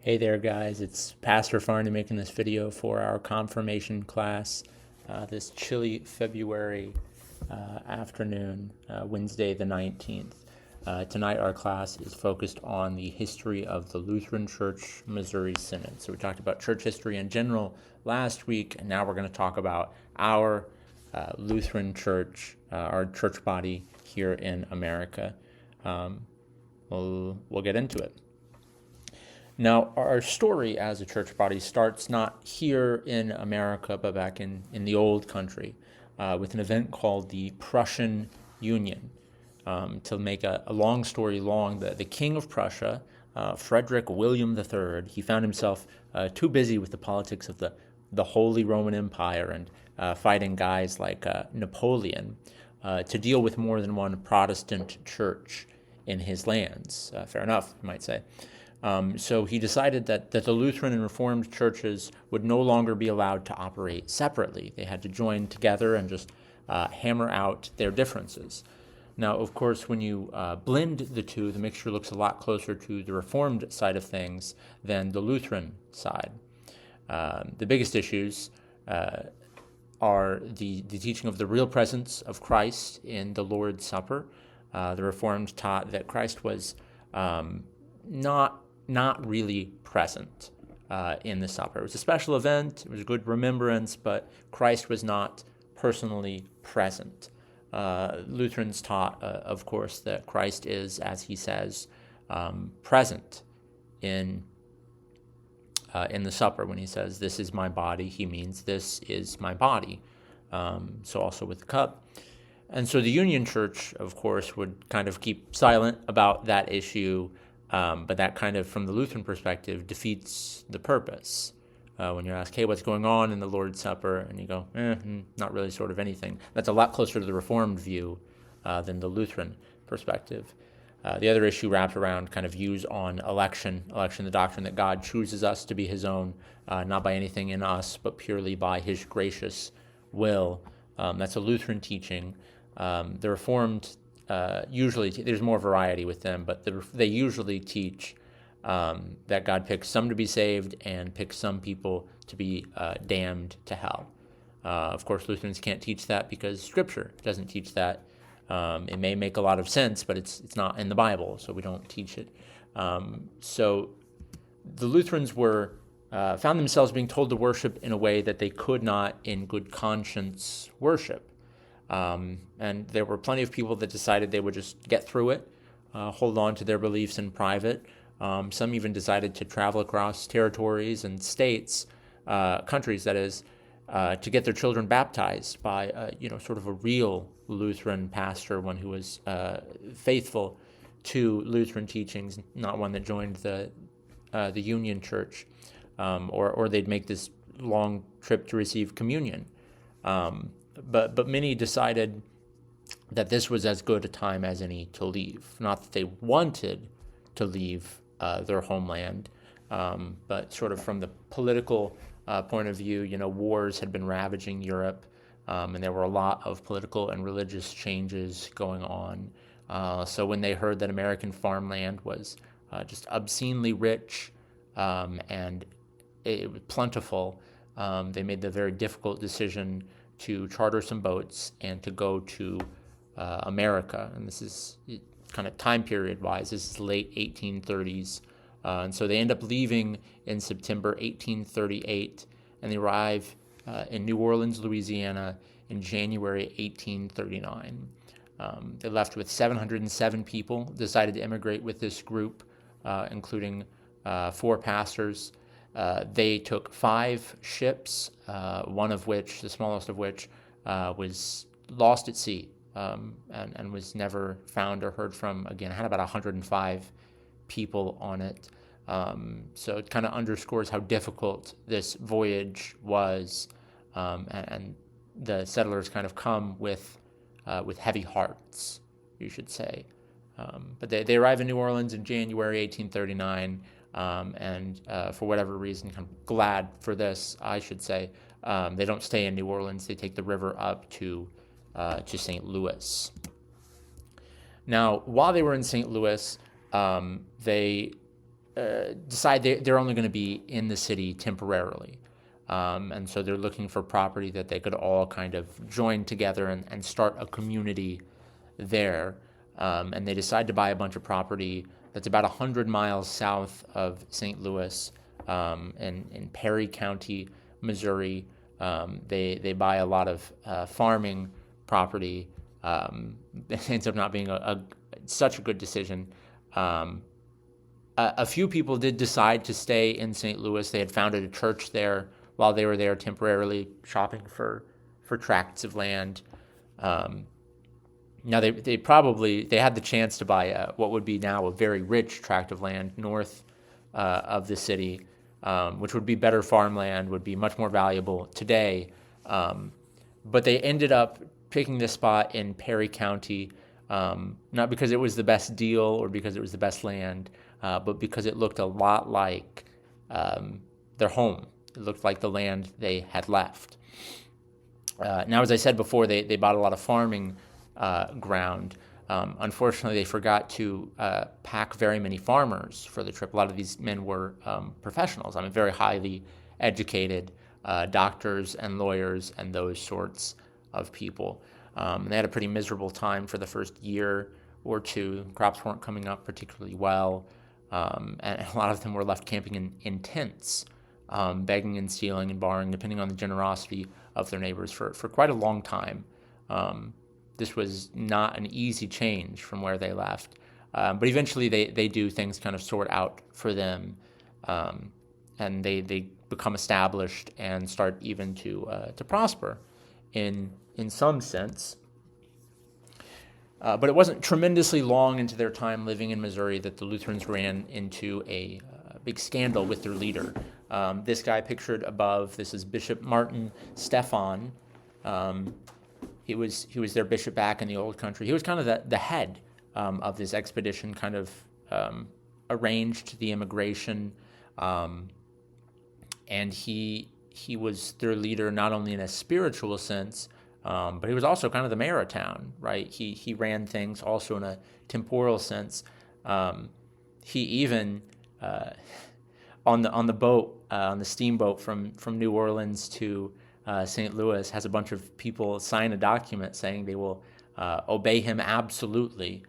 Hey there, guys. It's Pastor Farney making this video for our confirmation class this chilly February afternoon, Wednesday the 19th. Tonight, our class is focused on the history of the Lutheran Church Missouri Synod. So we talked about church history in general last week, and now we're going to talk about our Lutheran church, our church body here in America. We'll get into it. Now, our story as a church body starts not here in America, but back in the old country, with an event called the Prussian Union. To make a long story long, the King of Prussia, Frederick William III, he found himself too busy with the politics of the Holy Roman Empire and fighting guys like Napoleon to deal with more than one Protestant church in his lands. Fair enough, you might say. So he decided that the Lutheran and Reformed churches would no longer be allowed to operate separately. They had to join together and just hammer out their differences. Now, of course, when you blend the two, the mixture looks a lot closer to the Reformed side of things than the Lutheran side. The biggest issues are the teaching of the real presence of Christ in the Lord's Supper. The Reformed taught that Christ was not really present in the supper. It was a special event, it was a good remembrance, but Christ was not personally present. Lutherans taught, of course, that Christ is, as he says, present in the supper. When he says, "This is my body," he means, "This is my body." So also with the cup. And so the Union Church, of course, would kind of keep silent about that issue, but that kind of, from the Lutheran perspective, defeats the purpose. When you're asked, hey, what's going on in the Lord's Supper? And you go, not really sort of anything. That's a lot closer to the Reformed view than the Lutheran perspective. The other issue wrapped around kind of views on election, the doctrine that God chooses us to be his own, not by anything in us, but purely by his gracious will. That's a Lutheran teaching. The Reformed usually, there's more variety with them, but they usually teach that God picks some to be saved and picks some people to be damned to hell. Of course, Lutherans can't teach that because Scripture doesn't teach that. It may make a lot of sense, but it's not in the Bible, so we don't teach it. So the Lutherans found themselves being told to worship in a way that they could not, in good conscience, worship. And there were plenty of people that decided they would just get through it, hold on to their beliefs in private. Some even decided to travel across territories and states, countries, that is, to get their children baptized by, sort of a real Lutheran pastor, one who was faithful to Lutheran teachings, not one that joined the Union Church, or they'd make this long trip to receive communion. But many decided that this was as good a time as any to leave. Not that they wanted to leave their homeland, but sort of from the political point of view, wars had been ravaging Europe, and there were a lot of political and religious changes going on. So when they heard that American farmland was just obscenely rich and it was plentiful, they made the very difficult decision to charter some boats and to go to America. And this is kind of time period wise, this is late 1830s. And so they end up leaving in September 1838, and they arrive in New Orleans, Louisiana in January 1839. They left with 707 people, decided to immigrate with this group, including 4 pastors. They took 5 ships, one of which, the smallest of which, was lost at sea and was never found or heard from again. It had about 105 people on it. So it kind of underscores how difficult this voyage was, and the settlers kind of come with heavy hearts, you should say. But they arrive in New Orleans in January 1839. And for whatever reason, kind of glad for this, I should say, they don't stay in New Orleans. They take the river up to St. Louis. Now, while they were in St. Louis, they decide they're only going to be in the city temporarily. And so they're looking for property that they could all kind of join together and start a community there. And they decide to buy a bunch of property that's about 100 miles south of St. Louis, in Perry County, Missouri. They buy a lot of farming property. It ends up not being such a good decision. A few people did decide to stay in St. Louis. They had founded a church there while they were there temporarily, shopping for tracts of land. Now they had the chance to buy what would be now a very rich tract of land north of the city, which would be better farmland, would be much more valuable today. But they ended up picking this spot in Perry County, not because it was the best deal or because it was the best land, but because it looked a lot like their home. It looked like the land they had left. Now, as I said before, they bought a lot of farming ground. Unfortunately, they forgot to pack very many farmers for the trip. A lot of these men were professionals. Very highly educated doctors and lawyers and those sorts of people. They had a pretty miserable time for the first year or two. Crops weren't coming up particularly well, and a lot of them were left camping in tents, begging and stealing and borrowing, depending on the generosity of their neighbors, for quite a long time. This was not an easy change from where they left. But eventually they do things kind of sort out for them, and they become established and start even to prosper in some sense. But it wasn't tremendously long into their time living in Missouri that the Lutherans ran into a big scandal with their leader. This guy pictured above, this is Bishop Martin Stephan. He was their bishop back in the old country. He was kind of the head of this expedition, kind of arranged the immigration, and he was their leader not only in a spiritual sense, but he was also kind of the mayor of town, right? He ran things also in a temporal sense. He even on the boat, on the steamboat from New Orleans to St. Louis, has a bunch of people sign a document saying they will obey him absolutely.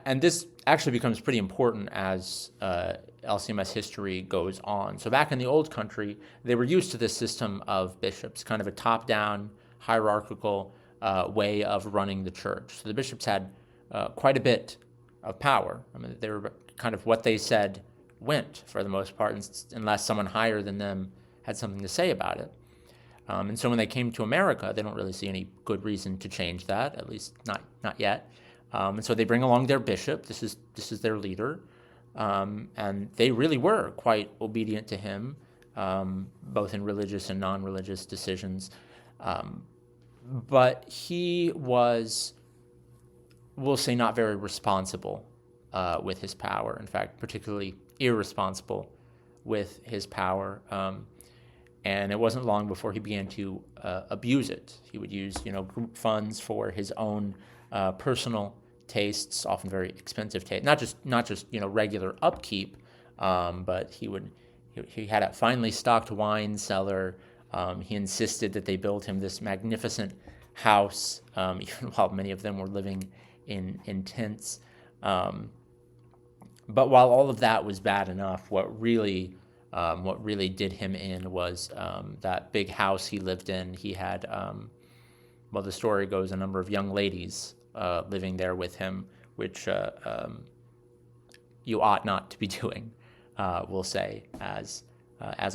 And this actually becomes pretty important as LCMS history goes on. So back in the old country, they were used to this system of bishops, kind of a top-down, hierarchical way of running the church. So the bishops had quite a bit of power. They were kind of what they said went for the most part, unless someone higher than them had something to say about it. And so when they came to America, they don't really see any good reason to change that, at least not yet. And so they bring along their bishop. This is their leader, and they really were quite obedient to him, both in religious and non-religious decisions. But he was, we'll say, not very responsible with his power. In fact, particularly irresponsible with his power. And it wasn't long before he began to abuse it. He would use, group funds for his own personal tastes, often very expensive taste. Not just regular upkeep, but he had a finely stocked wine cellar. He insisted that they build him this magnificent house, even while many of them were living in tents. But while all of that was bad enough, what really did him in was that big house he lived in. He had, the story goes, a number of young ladies living there with him, which you ought not to be doing, we'll say, as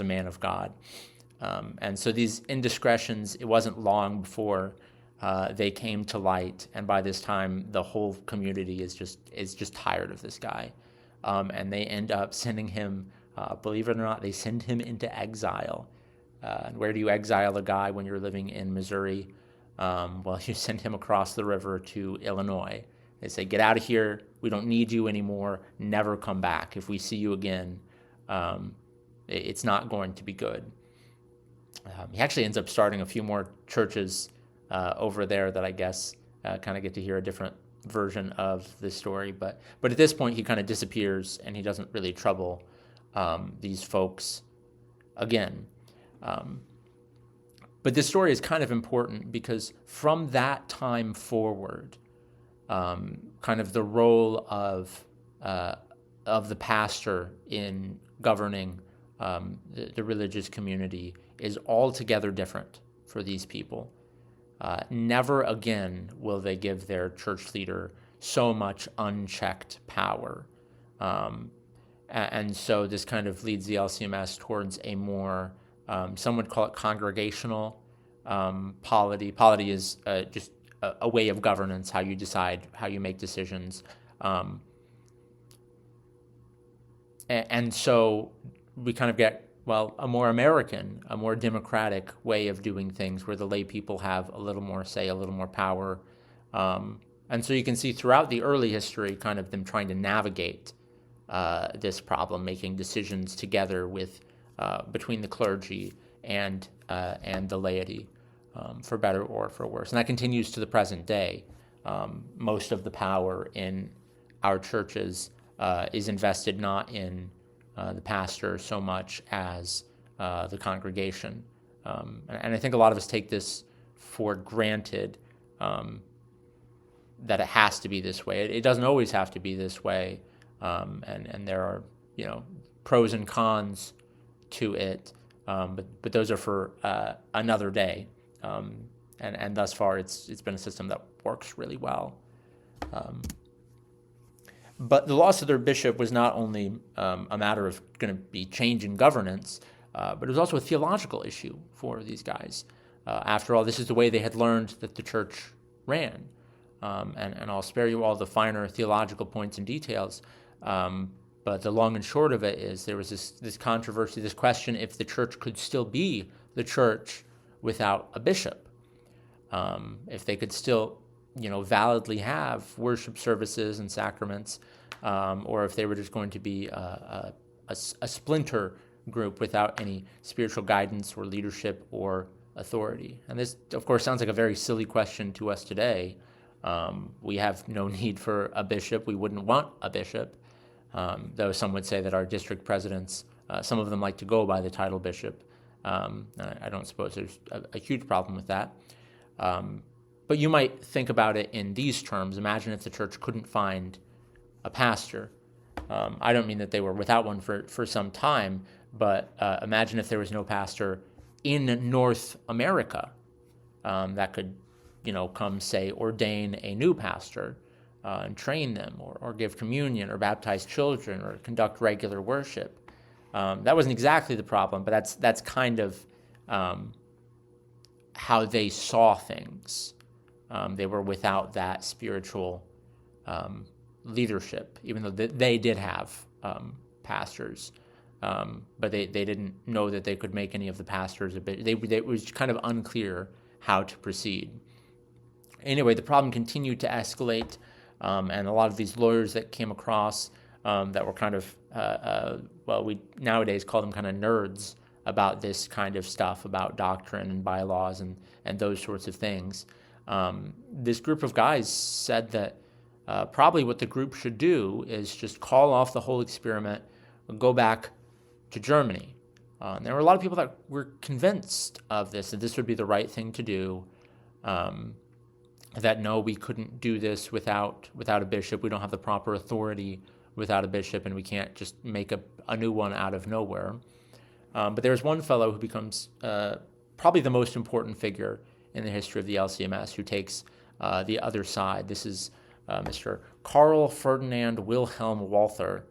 a man of God. And so these indiscretions, it wasn't long before they came to light, and by this time the whole community is just tired of this guy, and they end up sending him. Believe it or not, they send him into exile. And where do you exile a guy when you're living in Missouri? Well, you send him across the river to Illinois. They say, get out of here. We don't need you anymore. Never come back. If we see you again, it's not going to be good. He actually ends up starting a few more churches over there that I guess kind of get to hear a different version of the story. But at this point, he kind of disappears, and he doesn't really trouble these folks again. But this story is kind of important because from that time forward, kind of the role of the pastor in governing the religious community is altogether different for these people. Never again will they give their church leader so much unchecked power. And so this kind of leads the LCMS towards a more, some would call it congregational polity. Polity is just a way of governance, how you decide, how you make decisions. And so we kind of get, well, a more American, a more democratic way of doing things where the lay people have a little more say, a little more power. And so you can see throughout the early history kind of them trying to navigate this problem, making decisions together with between the clergy and the laity, for better or for worse. And that continues to the present day. Most of the power in our churches is invested not in the pastor so much as the congregation. And I think a lot of us take this for granted, that it has to be this way. It doesn't always have to be this way. And there are, pros and cons to it. But those are for another day. And thus far, it's been a system that works really well. But the loss of their bishop was not only a matter of going to be change in governance, but it was also a theological issue for these guys. After all, this is the way they had learned that the church ran. And I'll spare you all the finer theological points and details. But the long and short of it is there was this controversy, this question if the church could still be the church without a bishop, if they could still, validly have worship services and sacraments, or if they were just going to be a splinter group without any spiritual guidance or leadership or authority. And this, of course, sounds like a very silly question to us today. We have no need for a bishop. We wouldn't want a bishop, though some would say that our district presidents, some of them like to go by the title bishop. I don't suppose there's a huge problem with that. But you might think about it in these terms. Imagine if the church couldn't find a pastor. I don't mean that they were without one for some time, but imagine if there was no pastor in North America that could, come, say, ordain a new pastor and train them or give communion or baptize children or conduct regular worship. That wasn't exactly the problem, but that's kind of how they saw things. They were without that spiritual leadership, even though they did have pastors, but they didn't know that they could make any of the pastors a bit. It was kind of unclear how to proceed. Anyway, the problem continued to escalate, and a lot of these lawyers that came across that were kind of, we nowadays call them kind of nerds about this kind of stuff, about doctrine and bylaws and those sorts of things. This group of guys said that probably what the group should do is just call off the whole experiment and go back to Germany. And there were a lot of people that were convinced of this, that this would be the right thing to do, that no, we couldn't do this without a bishop. We don't have the proper authority without a bishop, and we can't just make a new one out of nowhere. But there's one fellow who becomes probably the most important figure in the history of the LCMS who takes the other side. This is Mr. Karl Ferdinand Wilhelm Walther,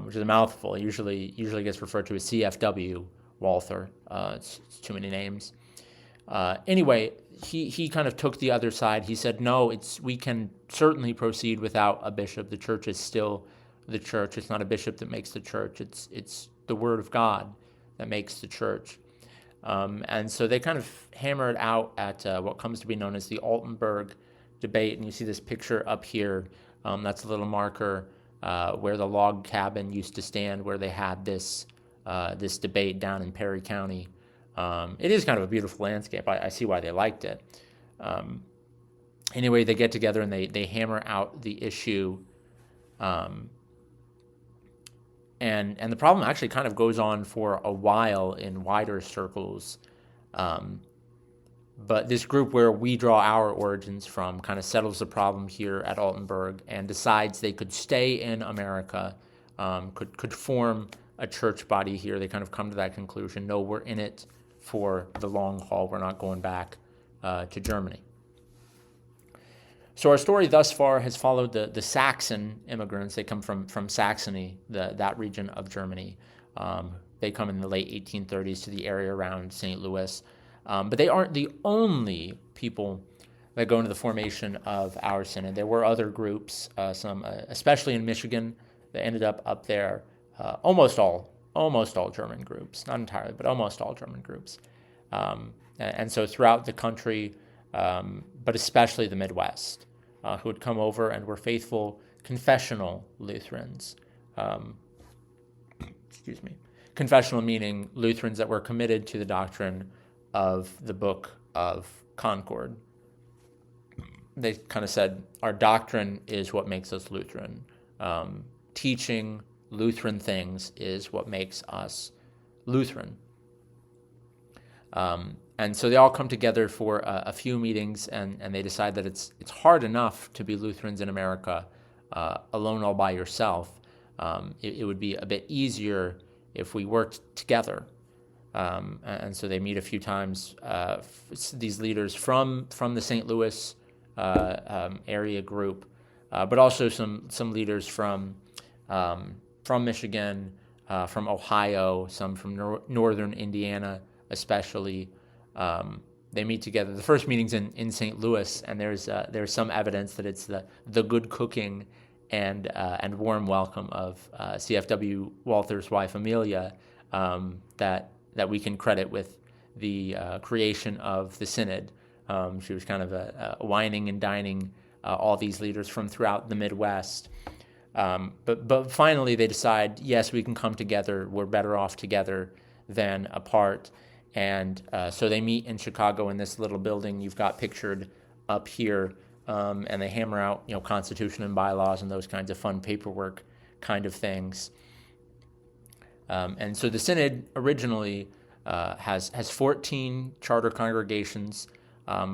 which is a mouthful. He usually gets referred to as CFW Walther. It's too many names. Anyway, he kind of took the other side. He said, no, we can certainly proceed without a bishop. The church is still the church. It's not a bishop that makes the church. It's the word of God that makes the church. And so they kind of hammered out at what comes to be known as the Altenburg debate. And you see this picture up here. That's a little marker where the log cabin used to stand, where they had this debate down in Perry County. It is kind of a beautiful landscape. I see why they liked it. Anyway, they get together and they hammer out the issue. And the problem actually kind of goes on for a while in wider circles. But this group where we draw our origins from kind of settles the problem here at Altenburg and decides they could stay in America, could form a church body here. They kind of come to that conclusion. No, we're in it for the long haul. We're not going back to Germany. So our story thus far has followed the Saxon immigrants. They come from Saxony, that region of Germany. They come in the late 1830s to the area around St. Louis. But they aren't the only people that go into the formation of our synod. There were other groups, some especially in Michigan, that ended up there. Almost all German groups, not entirely, but almost all German groups. And so throughout the country, but especially the Midwest, who would come over and were faithful confessional Lutherans. Confessional meaning Lutherans that were committed to the doctrine of the Book of Concord. They kind of said, our doctrine is what makes us Lutheran. Teaching Lutheran things is what makes us Lutheran. And so they all come together for a few meetings, and they decide that it's hard enough to be Lutherans in America alone all by yourself. It would be a bit easier if we worked together. And so they meet a few times, these leaders from the St. Louis area group, but also some leaders from Michigan, from Ohio, some from northern Indiana especially. They meet together. The first meeting's in St. Louis, and there's some evidence that it's the good cooking and warm welcome of CFW Walther's wife Amelia that we can credit with the creation of the synod. She was kind of wining and dining all these leaders from throughout the Midwest. But finally they decide, yes, we can come together. We're better off together than apart. And so they meet in Chicago in this little building you've got pictured up here, and they hammer out, constitution and bylaws and those kinds of fun paperwork kind of things. And so the synod originally has 14 charter congregations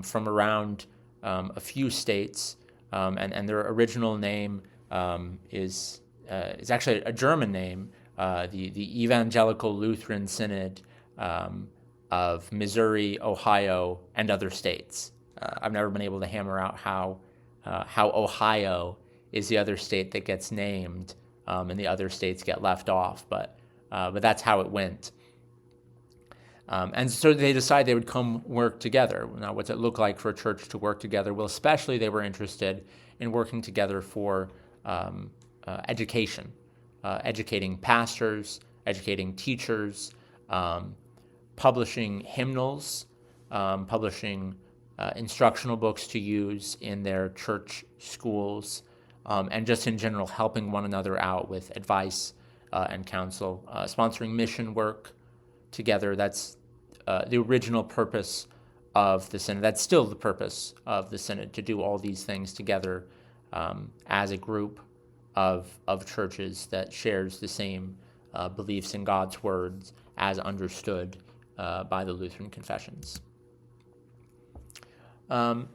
from around a few states, and their original name is actually a German name, the Evangelical Lutheran Synod of Missouri, Ohio, and other states. I've never been able to hammer out how Ohio is the other state that gets named, and the other states get left off, but that's how it went. And so they decided they would come work together. Now, what's it look like for a church to work together? Well, especially they were interested in working together for education, educating pastors, educating teachers, publishing hymnals, publishing instructional books to use in their church schools, and just in general helping one another out with advice and counsel, sponsoring mission work together. That's the original purpose of the synod. That's still the purpose of the synod, to do all these things together as a group of churches that shares the same beliefs in God's words as understood by the Lutheran confessions. Now,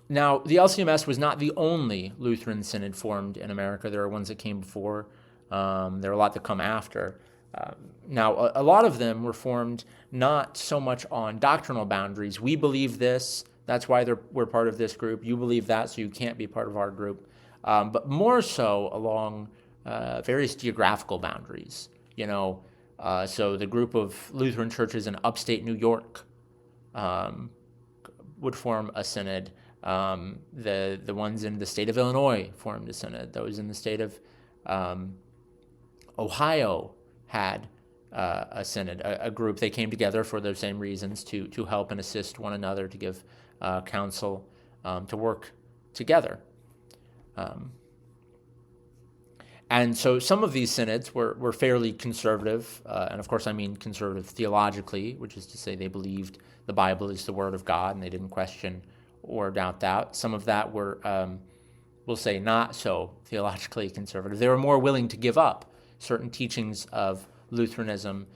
the LCMS was not the only Lutheran synod formed in America. There are ones that came before. There are a lot that come after. Now, a lot of them were formed not so much on doctrinal boundaries. We believe this, that's why we're part of this group. You believe that, so you can't be part of our group. But more so along various geographical boundaries. So the group of Lutheran churches in upstate New York would form a synod. The ones in the state of Illinois formed a synod. Those in the state of Ohio had a synod, a group. They came together for those same reasons, to help and assist one another, to give counsel, to work together. And so some of these synods were fairly conservative, and of course I mean conservative theologically, which is to say they believed the Bible is the Word of God, and they didn't question or doubt that. Some of that were, we'll say, not so theologically conservative. They were more willing to give up certain teachings of Lutheranism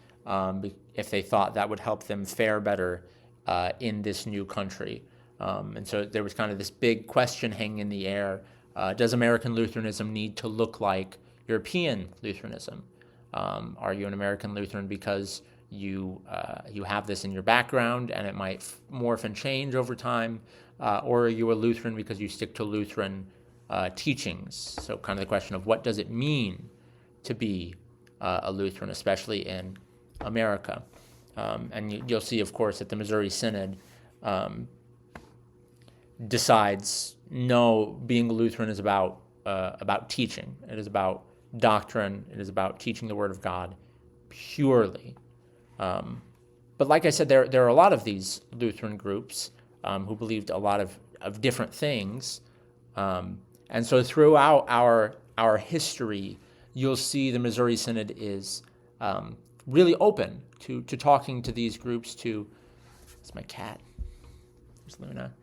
if they thought that would help them fare better in this new country. And so there was kind of this big question hanging in the air. Does American Lutheranism need to look like European Lutheranism? Are you an American Lutheran because you have this in your background and it might morph and change over time? Or are you a Lutheran because you stick to Lutheran teachings? So kind of the question of what does it mean to be a Lutheran, especially in America? And you'll see, of course, that the Missouri Synod decides, no, being a Lutheran is about teaching. It is about doctrine. It is about teaching the Word of God purely. But like I said, there are a lot of these Lutheran groups who believed a lot of different things. And so throughout our history, you'll see the Missouri Synod is really open to talking to these groups, it's my cat, there's Luna,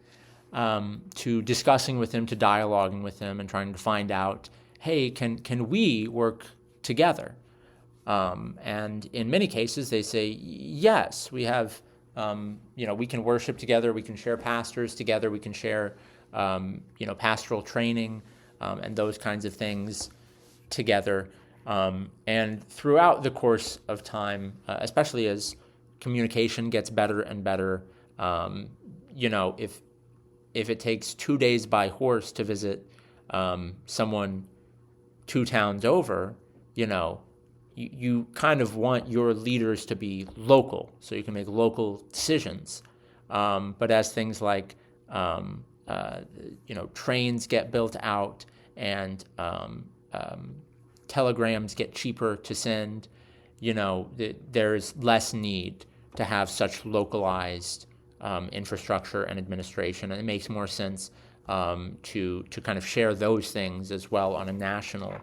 to discussing with them, to dialoguing with them, and trying to find out, hey, can we work together? And in many cases, they say, yes, we have, we can worship together, we can share pastors together, we can share, pastoral training, and those kinds of things together. And throughout the course of time, especially as communication gets better and better, if it takes 2 days by horse to visit someone 2 towns over, you kind of want your leaders to be local, so you can make local decisions. But as things like trains get built out and telegrams get cheaper to send, there's less need to have such localized infrastructure and administration, and it makes more sense to kind of share those things as well on a national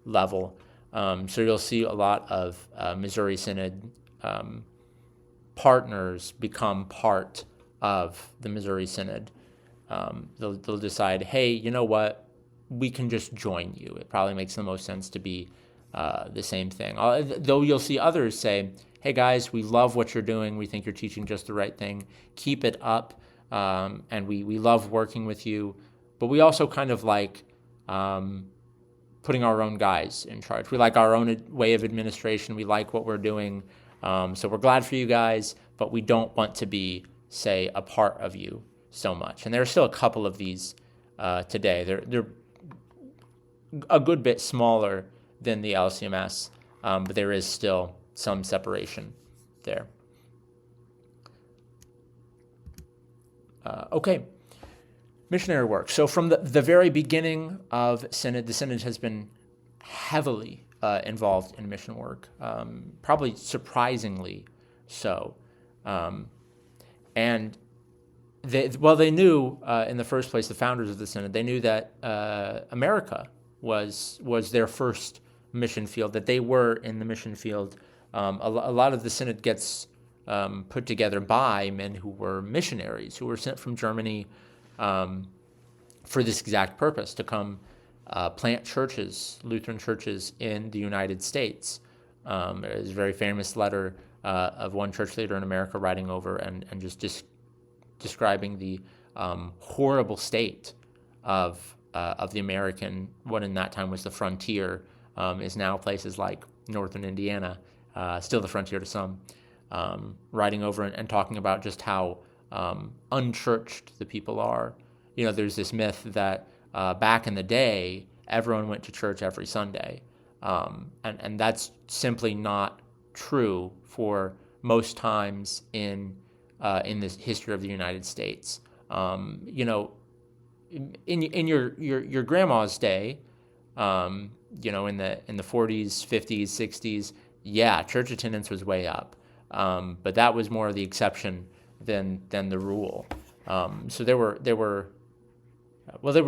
level. So you'll see a lot of Missouri Synod partners become part of the Missouri Synod. They'll decide, hey, you know what? We can just join you. It probably makes the most sense to be the same thing. Though you'll see others say, hey guys, we love what you're doing. We think you're teaching just the right thing. Keep it up. And we love working with you. But we also kind of like putting our own guys in charge. We like our own way of administration. We like what we're doing. So we're glad for you guys, but we don't want to be, say, a part of you so much. And there are still a couple of these today. They're a good bit smaller than the LCMS, but there is still some separation there. Okay, missionary work. So from the very beginning of Synod, the Synod has been heavily involved in mission work, probably surprisingly so. And they knew in the first place, the founders of the Synod, they knew that America was their first mission field, that they were in the mission field. A lot of the Synod gets put together by men who were missionaries, who were sent from Germany for this exact purpose, to come plant churches, Lutheran churches in the United States. There's a very famous letter of one church leader in America writing over and just describing the horrible state of the American, what in that time was the frontier, is now places like northern Indiana, still the frontier to some, writing over and talking about just how unchurched the people are. There's this myth that back in the day, everyone went to church every Sunday, and that's simply not true for most times in this history of the United States. In your grandma's day, in the 40s, 50s, 60s, yeah, church attendance was way up, but that was more the exception than the rule. So there were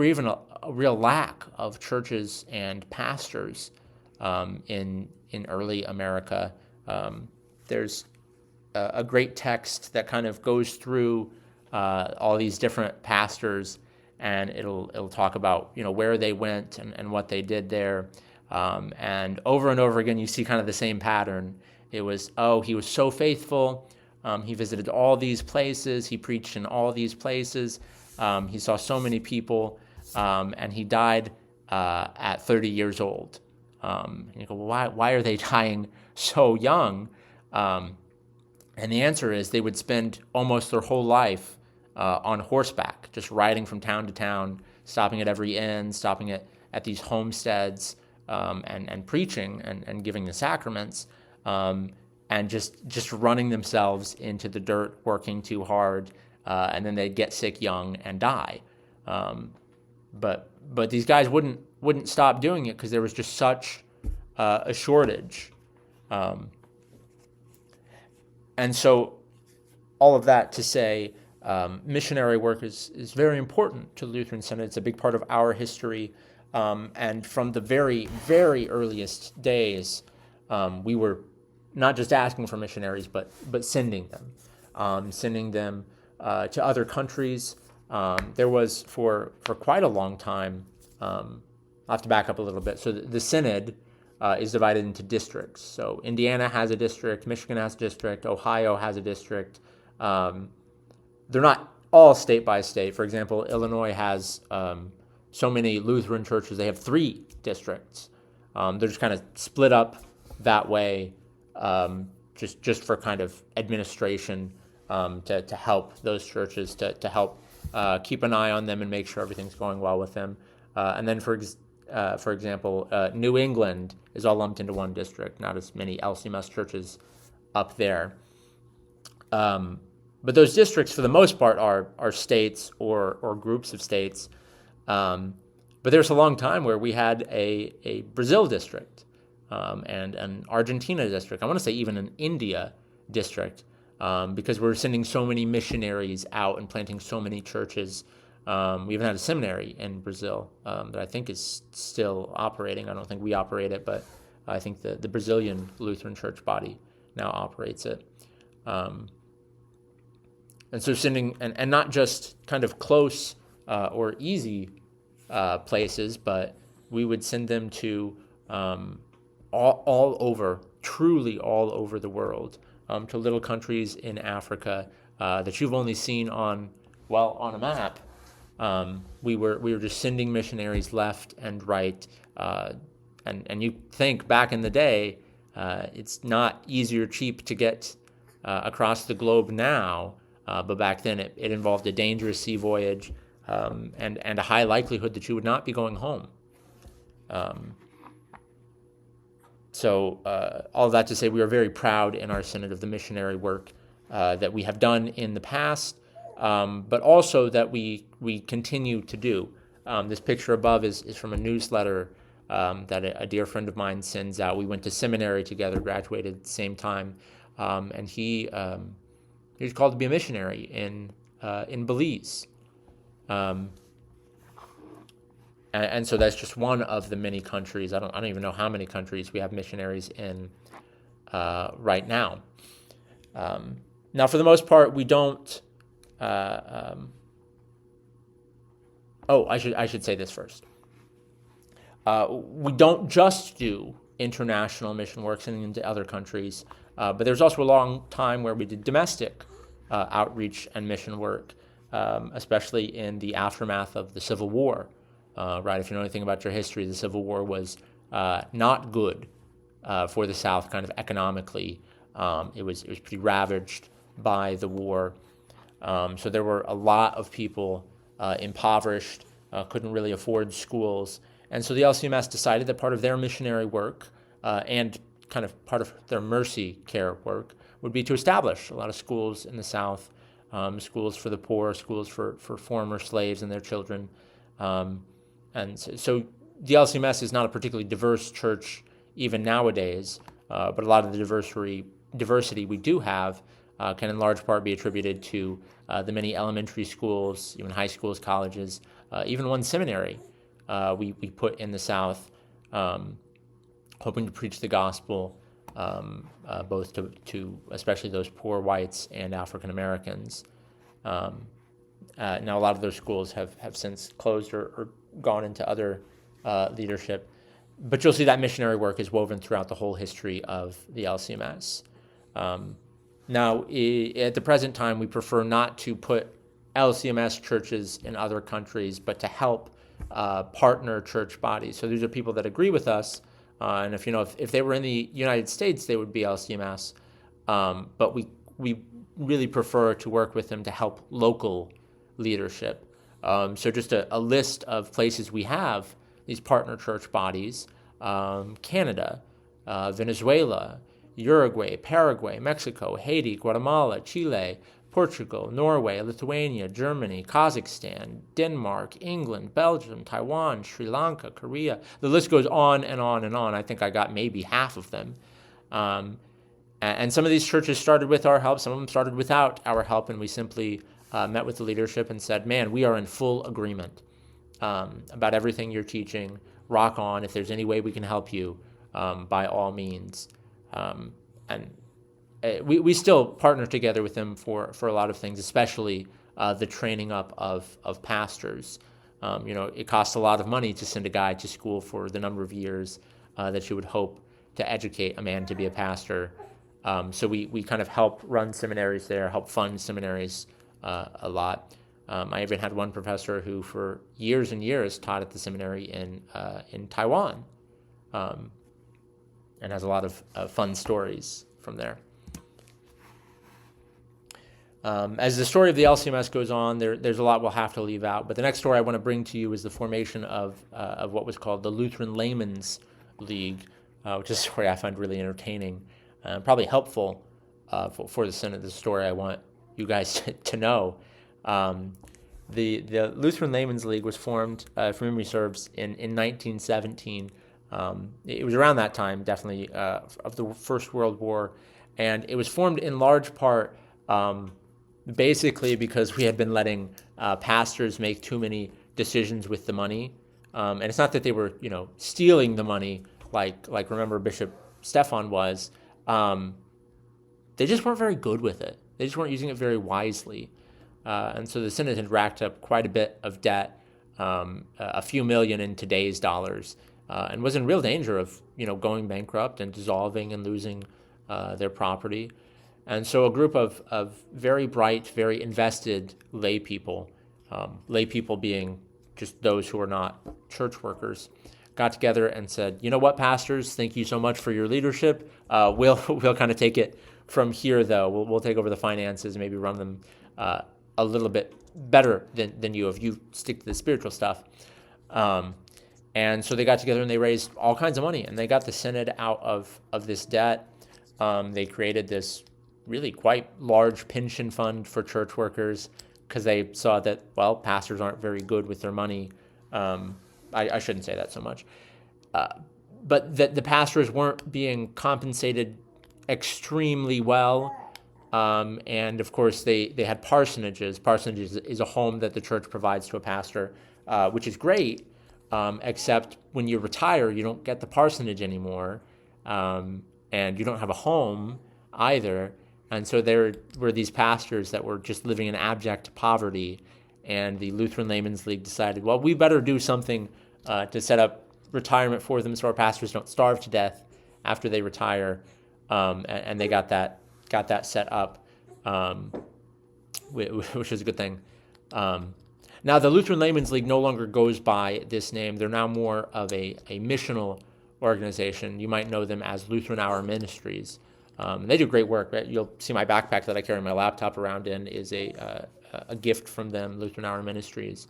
even a real lack of churches and pastors in early America. There's a great text that kind of goes through all these different pastors, and it'll talk about where they went and what they did there, and over again you see kind of the same pattern. It was, oh, he was so faithful. He visited all these places. He preached in all these places. He saw so many people, and he died at 30 years old. And you go, well, why are they dying so young? And the answer is they would spend almost their whole life on horseback, just riding from town to town, stopping at every inn, stopping at these homesteads, and preaching and giving the sacraments, and just running themselves into the dirt, working too hard, and then they'd get sick young and die. But these guys wouldn't stop doing it because there was just such a shortage. And so all of that to say, missionary work is very important to the Lutheran Synod. It's a big part of our history. And from the very, very earliest days, we were not just asking for missionaries, but sending them to other countries. There was, for quite a long time, I'll have to back up a little bit. So the Synod is divided into districts. So Indiana has a district, Michigan has a district, Ohio has a district. They're not all state by state. For example, Illinois has so many Lutheran churches, they have 3 districts. They're just kind of split up that way, just for kind of administration, to help those churches, to help keep an eye on them and make sure everything's going well with them. And then, for example, New England is all lumped into one district, not as many LCMS churches up there. But those districts, for the most part, are states or groups of states. But there's a long time where we had a Brazil district, and an Argentina district. I want to say even an India district, because we're sending so many missionaries out and planting so many churches. We even had a seminary in Brazil that I think is still operating. I don't think we operate it, but I think the Brazilian Lutheran Church body now operates it. And so sending, and not just kind of close or easy places, but we would send them to all over, truly all over the world, to little countries in Africa that you've only seen on a map. We were just sending missionaries left and right, and you think back in the day, it's not easy or cheap to get across the globe now, but back then it involved a dangerous sea voyage, and a high likelihood that you would not be going home. So all that to say, we are very proud in our Synod of the missionary work that we have done in the past, but also that we continue to do. This picture above is from a newsletter that a dear friend of mine sends out. We went to seminary together, graduated at the same time, and he was called to be a missionary in Belize. And so that's just one of the many countries. I don't even know how many countries we have missionaries in right now. Now, for the most part, we don't. I should say this first. We don't just do international mission work sending into other countries, but there's also a long time where we did domestic outreach and mission work, especially in the aftermath of the Civil War. Right, if you know anything about your history, the Civil War was not good for the South, kind of economically. It was pretty ravaged by the war. So there were a lot of people impoverished, couldn't really afford schools. And so the LCMS decided that part of their missionary work and kind of part of their mercy care work would be to establish a lot of schools in the South, schools for the poor, schools for former slaves and their children. And so the LCMS is not a particularly diverse church even nowadays, but a lot of the diversity we do have can in large part be attributed to the many elementary schools, even high schools, colleges, even one seminary we put in the South, hoping to preach the gospel both to especially those poor whites and African Americans. Now, a lot of those schools have since closed or gone into other leadership. But you'll see that missionary work is woven throughout the whole history of the LCMS. Now, at the present time, we prefer not to put LCMS churches in other countries, but to help partner church bodies. So these are people that agree with us, and if they were in the United States, they would be LCMS. But we really prefer to work with them to help local leadership. So just a list of places we have these partner church bodies: Canada, Venezuela, Uruguay, Paraguay, Mexico, Haiti, Guatemala, Chile, Portugal, Norway, Lithuania, Germany, Kazakhstan, Denmark, England, Belgium, Taiwan, Sri Lanka, Korea. The list goes on and on and on. I think I got maybe half of them. And some of these churches started with our help. Some of them started without our help, and we simply met with the leadership and said, man, we are in full agreement about everything you're teaching. Rock on. If there's any way we can help you, by all means. And we still partner together with them for a lot of things, especially the training up of pastors. It costs a lot of money to send a guy to school for the number of years that you would hope to educate a man to be a pastor. So we kind of help run seminaries there, help fund seminaries a lot. I even had one professor who for years and years taught at the seminary in Taiwan, and has a lot of fun stories from there. As the story of the LCMS goes on, there's a lot we'll have to leave out. But the next story I want to bring to you is the formation of what was called the Lutheran Laymen's League, which is a story I find really entertaining, probably helpful for the Synod. The story I want you guys to know. The Lutheran Laymen's League was formed, if memory serves, in 1917. It was around that time, definitely, of the First World War, and it was formed in large part basically because we had been letting pastors make too many decisions with the money. And it's not that they were, stealing the money like remember Bishop Stephan was. They just weren't very good with it. They just weren't using it very wisely. And so the Synod had racked up quite a bit of debt, a few million in today's dollars, and was in real danger of, going bankrupt and dissolving and losing their property. And so a group of very bright, very invested lay people being just those who are not church workers, got together and said, you know what, pastors, thank you so much for your leadership. We'll kind of take it from here, though. We'll take over the finances and maybe run them a little bit better than you if you stick to the spiritual stuff. And so they got together and they raised all kinds of money, and they got the Synod out of this debt. They created this really quite large pension fund for church workers because they saw that, well, pastors aren't very good with their money. I shouldn't say that so much. But that the pastors weren't being compensated extremely well. And, of course, they had parsonages. Parsonages is a home that the church provides to a pastor, which is great, except when you retire, you don't get the parsonage anymore, and you don't have a home either. And so there were these pastors that were just living in abject poverty, and the Lutheran Laymen's League decided, well, we better do something to set up retirement for them so our pastors don't starve to death after they retire, and they got that set up, which is a good thing. Now, the Lutheran Laymen's League no longer goes by this name. They're now more of a missional organization. You might know them as Lutheran Hour Ministries. They do great work. Right? You'll see my backpack that I carry my laptop around in is a gift from them, Lutheran Hour Ministries.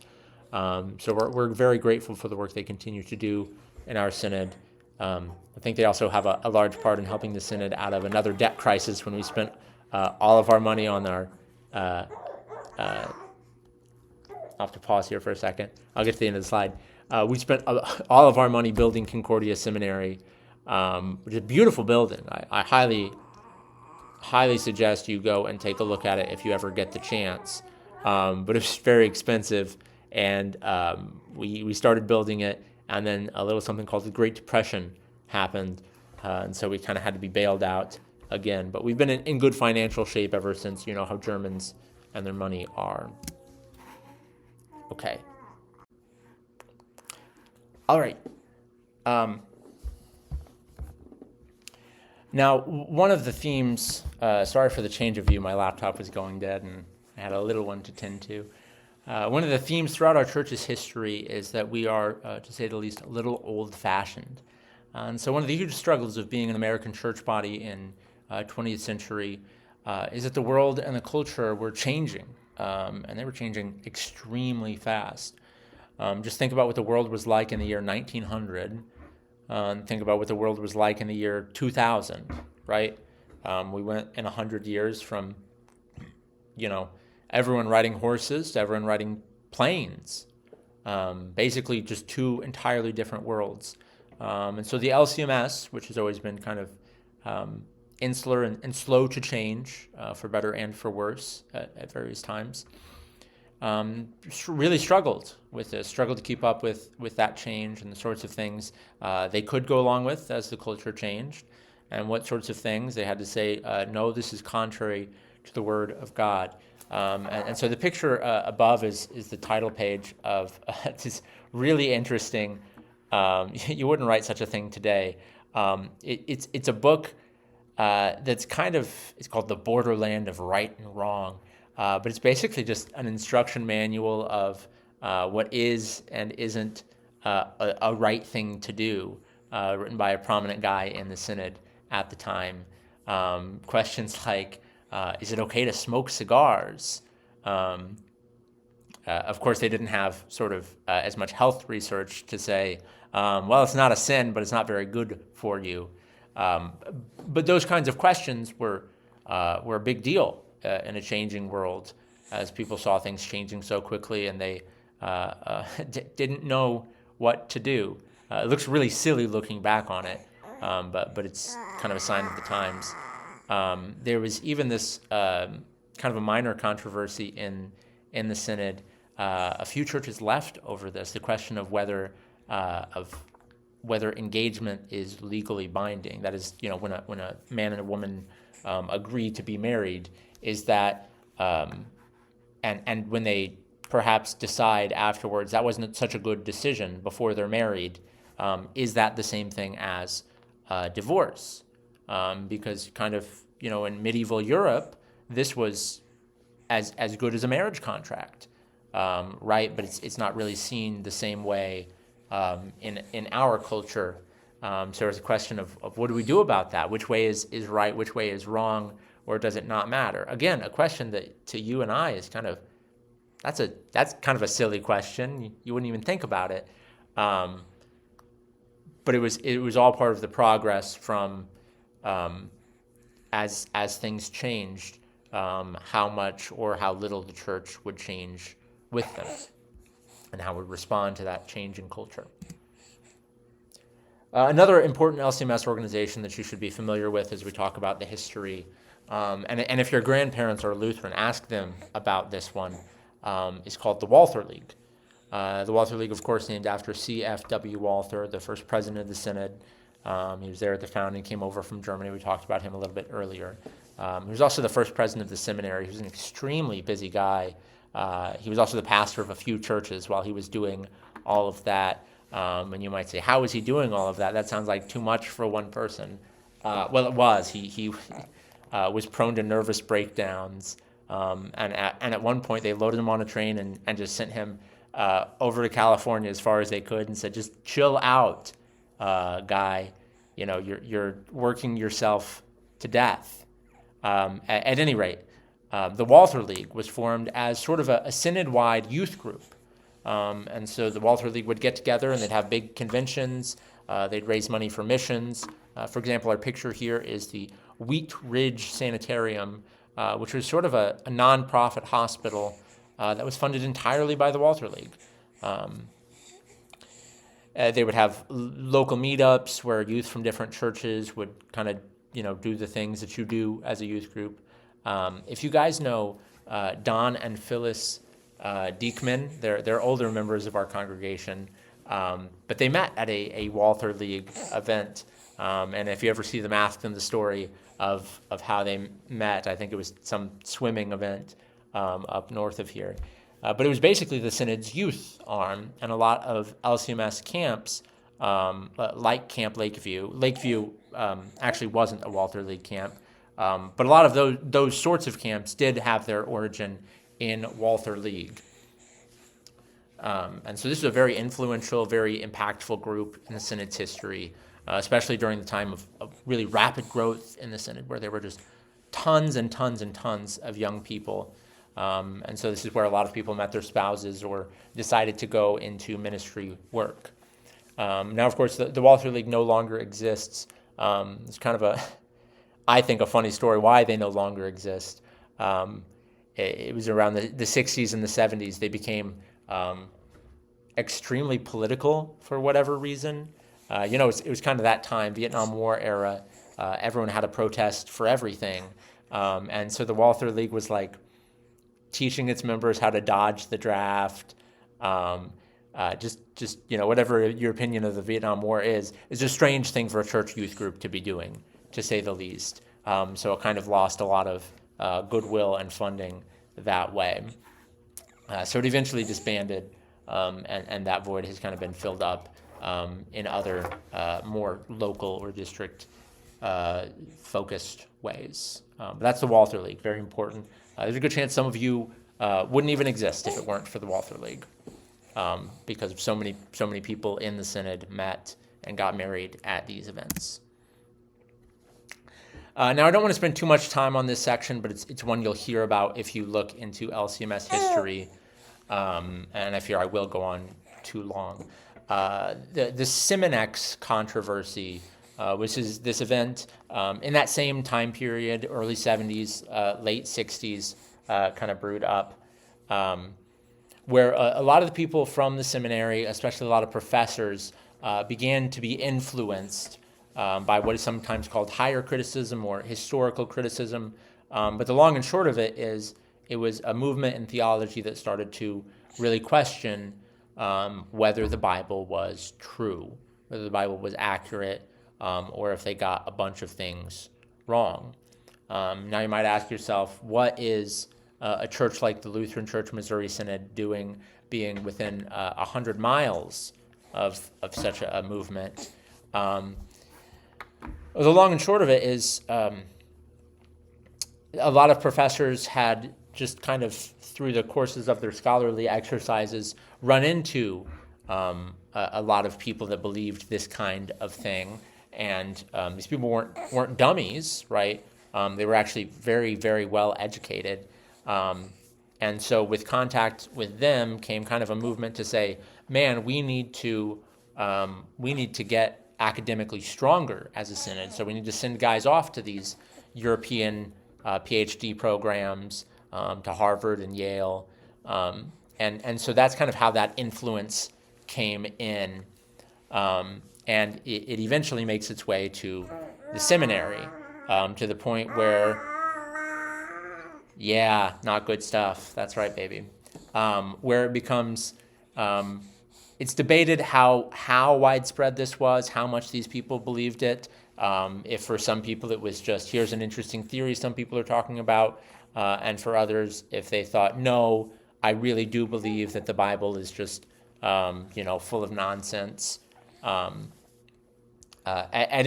So we're very grateful for the work they continue to do in our Synod. I think they also have a large part in helping the Synod out of another debt crisis when we spent all of our money on our... I'll have to pause here for a second. I'll get to the end of the slide. We spent all of our money building Concordia Seminary, which is a beautiful building. I highly suggest you go and take a look at it if you ever get the chance. But it's very expensive, and we started building it, and then a little something called the Great Depression happened, and so we kind of had to be bailed out again. But we've been in good financial shape ever since. You know how Germans and their money are. Okay. All right. Now, one of the themes, sorry for the change of view, my laptop was going dead and I had a little one to tend to. One of the themes throughout our church's history is that we are, to say the least, a little old-fashioned. And so one of the huge struggles of being an American church body in 20th century is that the world and the culture were changing, and they were changing extremely fast. Just think about what the world was like in the year 1900, and think about what the world was like in the year 2000, right? We went in 100 years from, everyone riding horses to everyone riding planes. Basically just two entirely different worlds. And so the LCMS, which has always been kind of insular and slow to change, for better and for worse at various times, really struggled with this, struggled to keep up with that change and the sorts of things they could go along with as the culture changed, and what sorts of things they had to say, no, this is contrary to the Word of God. And so the picture above is the title page of this really interesting, you wouldn't write such a thing today. It's a book that's it's called The Borderland of Right and Wrong. But it's basically just an instruction manual of what is and isn't a right thing to do, written by a prominent guy in the synod at the time. Questions like, is it okay to smoke cigars? Of course, they didn't have sort of as much health research to say, well, it's not a sin, but it's not very good for you. But those kinds of questions were a big deal in a changing world, as people saw things changing so quickly and they didn't know what to do. It looks really silly looking back on it, but it's kind of a sign of the times. There was even this kind of a minor controversy in the synod. A few churches left over this, the question of whether engagement is legally binding. That is, when a man and a woman agree to be married, is that and when they perhaps decide afterwards that wasn't such a good decision before they're married, is that the same thing as divorce? Because kind of, in medieval Europe, this was as good as a marriage contract, right? But it's not really seen the same way in our culture. So there's a question of what do we do about that? Which way is right? Which way is wrong? Or does it not matter? Again, a question that to you and I is that's kind of a silly question. You wouldn't even think about it. But it was all part of the progress from as things changed, how much or how little the church would change with them, and how it would respond to that change in culture. Another important LCMS organization that you should be familiar with as we talk about the history, and if your grandparents are Lutheran, ask them about this one, is called the Walther League. The Walther League, of course, named after C.F.W. Walther, the first president of the synod. He was there at the founding, came over from Germany. We talked about him a little bit earlier. He was also the first president of the seminary. He was an extremely busy guy. He was also the pastor of a few churches while he was doing all of that. And you might say, how is he doing all of that? That sounds like too much for one person. Well, it was. He was prone to nervous breakdowns. And at one point, they loaded him on a train and just sent him over to California as far as they could and said, just chill out, guy. You're working yourself to death. At any rate, the Walther League was formed as sort of a synod-wide youth group. And so the Walther League would get together and they'd have big conventions. They'd raise money for missions. For example, our picture here is the Wheat Ridge Sanitarium, which was sort of a non-profit hospital that was funded entirely by the Walther League. They would have local meetups where youth from different churches would kind of, do the things that you do as a youth group. If you guys know Don and Phyllis Diekman, they're older members of our congregation, but they met at a Walther League event. And if you ever see them, ask them the story of how they met. I think it was some swimming event up north of here. But it was basically the Synod's youth arm, and a lot of LCMS camps, like Camp Lakeview actually wasn't a Walther League camp, but a lot of those sorts of camps did have their origin in Walther League. And so this is a very influential, very impactful group in the Synod's history, especially during the time of really rapid growth in the Synod, where there were just tons and tons and tons of young people. And so this is where a lot of people met their spouses or decided to go into ministry work. Now, of course, the Walther League no longer exists. It's kind of I think, a funny story why they no longer exist. It was around the 60s and the 70s. They became extremely political for whatever reason. It was kind of that time, Vietnam War era. Everyone had a protest for everything. And so the Walther League was like teaching its members how to dodge the draft. Whatever your opinion of the Vietnam War is a strange thing for a church youth group to be doing, to say the least. So it kind of lost a lot of goodwill and funding that way. So it eventually disbanded, and that void has kind of been filled up in other more local or district focused ways. But that's the Walther League, very important. There's a good chance some of you wouldn't even exist if it weren't for the Walther League, because of so many people in the Synod met and got married at these events. Now, I don't want to spend too much time on this section, but it's one you'll hear about if you look into LCMS history, and I fear I will go on too long. The Simonex controversy, which is this event in that same time period, early 70s, late 60s, kind of brewed up, where a lot of the people from the seminary, especially a lot of professors, began to be influenced by what is sometimes called higher criticism or historical criticism. But the long and short of it is it was a movement in theology that started to really question whether the Bible was true, whether the Bible was accurate, or if they got a bunch of things wrong. Now you might ask yourself, what is a church like the Lutheran Church Missouri Synod doing, being within 100 miles of such a movement? The long and short of it is a lot of professors had just kind of, through the courses of their scholarly exercises, run into a lot of people that believed this kind of thing. And these people weren't dummies, right? They were actually very, very well educated. And so with contact with them came kind of a movement to say, man, we need to get academically stronger as a synod. So we need to send guys off to these European PhD programs, to Harvard and Yale. And so that's kind of how that influence came in. And it eventually makes its way to the seminary, to the point where, yeah, not good stuff. That's right, baby. Where it becomes, it's debated how widespread this was, how much these people believed it. If for some people it was just, here's an interesting theory some people are talking about, and for others, if they thought, no, I really do believe that the Bible is just, full of nonsense. At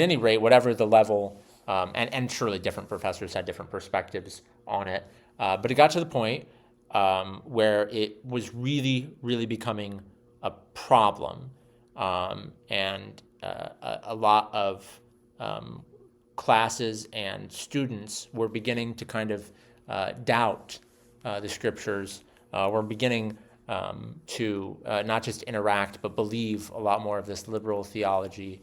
any rate, whatever the level, and surely different professors had different perspectives on it, but it got to the point where it was really, really becoming a problem, and a lot of classes and students were beginning to kind of doubt the scriptures, were beginning to not just interact but believe a lot more of this liberal theology,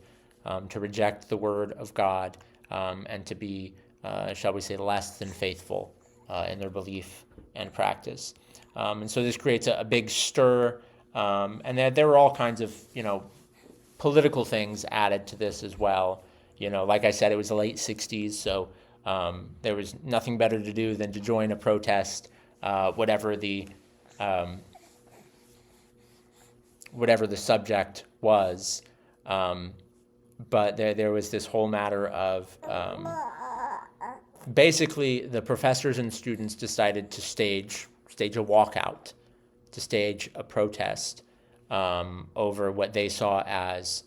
to reject the word of God, and to be, shall we say, less than faithful in their belief and practice. And so this creates a big stir. And there were all kinds of, political things added to this as well. Like I said, it was the late 60s, so there was nothing better to do than to join a protest, whatever the subject was. But there was this whole matter of basically the professors and students decided to stage a walkout to stage a protest over what they saw as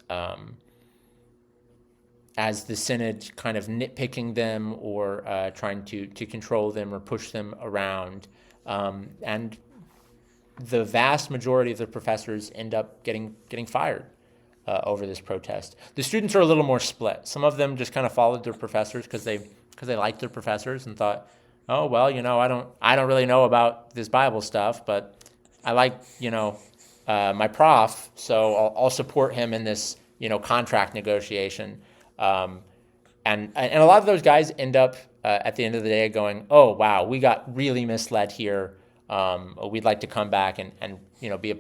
the synod kind of nitpicking them or trying to control them or push them around. And the vast majority of the professors end up getting fired over this protest. The students are a little more split. Some of them just kind of followed their professors because they liked their professors and thought, oh well, I don't really know about this Bible stuff, but I like my prof, so I'll support him in this contract negotiation. And a lot of those guys end up at the end of the day going, oh wow, we got really misled here. We'd like to come back and be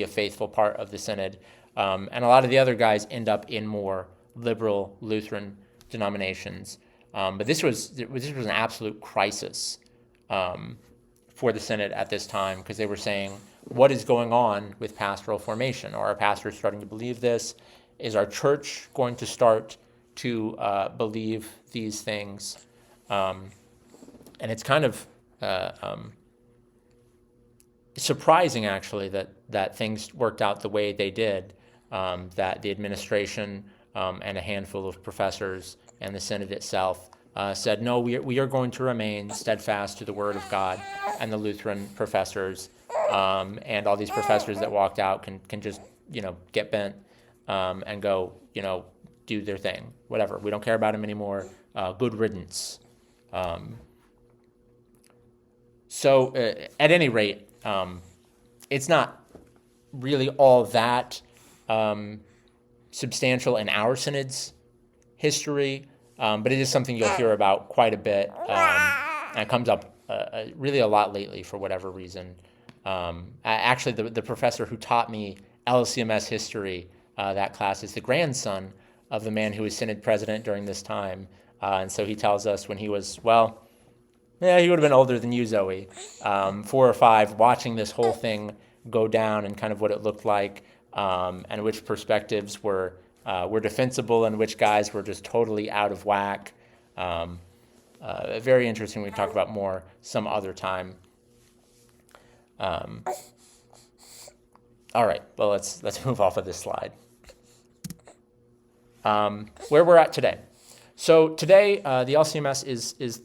a faithful part of the synod. And a lot of the other guys end up in more liberal Lutheran denominations. But this was an absolute crisis for the synod at this time, because they were saying, what is going on with pastoral formation? Are our pastors starting to believe this? Is our church going to start to believe these things? And it's kind of surprising, actually, that things worked out the way they did, that the administration and a handful of professors and the synod itself said, no, we are going to remain steadfast to the word of God, and the Lutheran professors and all these professors that walked out can just get bent and go do their thing, whatever. We don't care about them anymore. Good riddance. So at any rate, it's not really all that substantial in our synod's history, but it is something you'll hear about quite a bit, and it comes up really a lot lately for whatever reason. Actually, the professor who taught me LCMS history, that class, is the grandson of the man who was synod president during this time, and so he tells us when he was, he would have been older than you, Zoe, 4 or 5, watching this whole thing go down and kind of what it looked like, and which perspectives were defensible and which guys were just totally out of whack. Very interesting. We can talk about more some other time. All right, well, let's move off of this slide. Where we're at today. So today, the LCMS is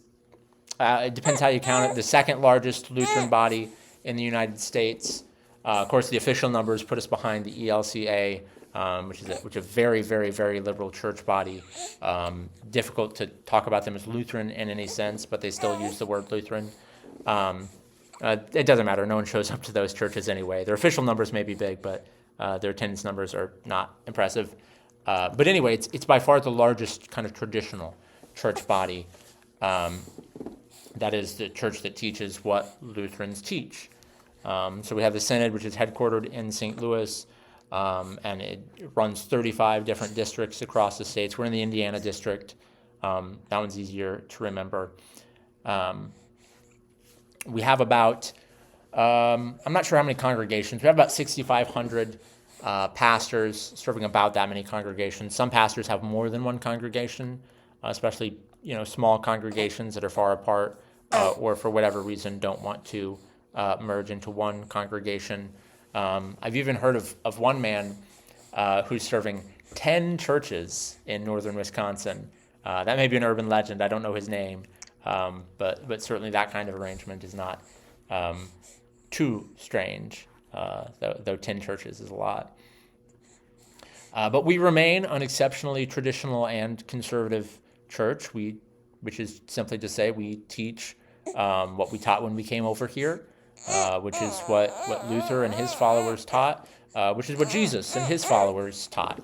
it depends how you count it, the second largest Lutheran body in the United States. Of course, the official numbers put us behind the ELCA, which is a very, very, very liberal church body. Difficult to talk about them as Lutheran in any sense, but they still use the word Lutheran. It doesn't matter. No one shows up to those churches anyway. Their official numbers may be big, but their attendance numbers are not impressive. But anyway, it's by far the largest kind of traditional church body. That is the church that teaches what Lutherans teach. So we have the Synod, which is headquartered in St. Louis, and it runs 35 different districts across the states. We're in the Indiana district. That one's easier to remember. We have about, I'm not sure how many congregations. We have about 6,500 pastors serving about that many congregations. Some pastors have more than one congregation, especially small congregations that are far apart or for whatever reason don't want to merge into one congregation. I've even heard of one man who's serving 10 churches in northern Wisconsin. That may be an urban legend. I don't know his name, but certainly that kind of arrangement is not too strange, though 10 churches is a lot. But we remain an exceptionally traditional and conservative church, which is simply to say we teach what we taught when we came over here, which is what Luther and his followers taught, which is what Jesus and his followers taught.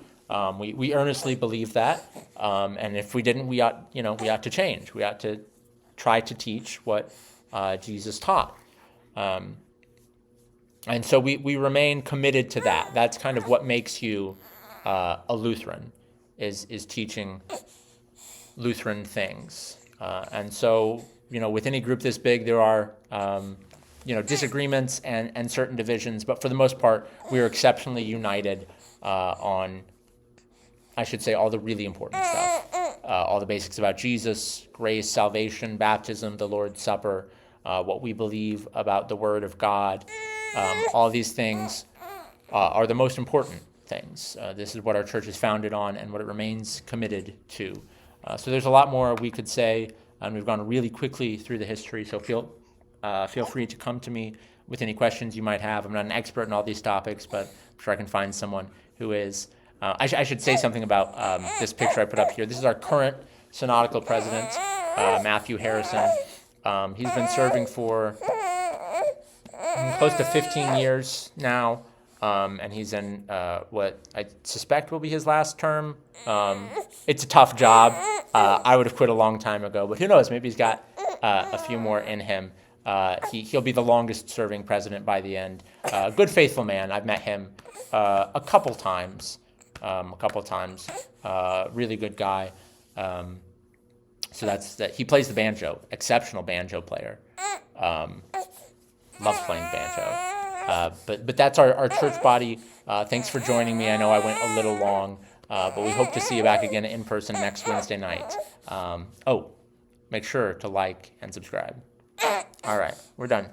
We earnestly believe that, and if we didn't, we ought to change. We ought to try to teach what Jesus taught. And so we remain committed to that. That's kind of what makes you a Lutheran, is teaching Lutheran things. And so, with any group this big, there are, disagreements and certain divisions, but for the most part, we are exceptionally united on, I should say, all the really important stuff. All the basics about Jesus, grace, salvation, baptism, the Lord's Supper, what we believe about the Word of God, All these things are the most important things. This is what our church is founded on and what it remains committed to. So there's a lot more we could say, and we've gone really quickly through the history, so feel free to come to me with any questions you might have. I'm not an expert in all these topics, but I'm sure I can find someone who is. I should say something about this picture I put up here. This is our current synodical president, Matthew Harrison. He's been serving for close to 15 years now, and he's in what I suspect will be his last term. It's a tough job. I would have quit a long time ago, but who knows? Maybe he's got a few more in him. He'll be the longest serving president by the end. Good, faithful man. I've met him a couple times. Really good guy. So that's that. He plays the banjo. Exceptional banjo player. Loves playing banjo. But that's our church body. Thanks for joining me. I know I went a little long, but we hope to see you back again in person next Wednesday night. Make sure to like and subscribe. All right, we're done.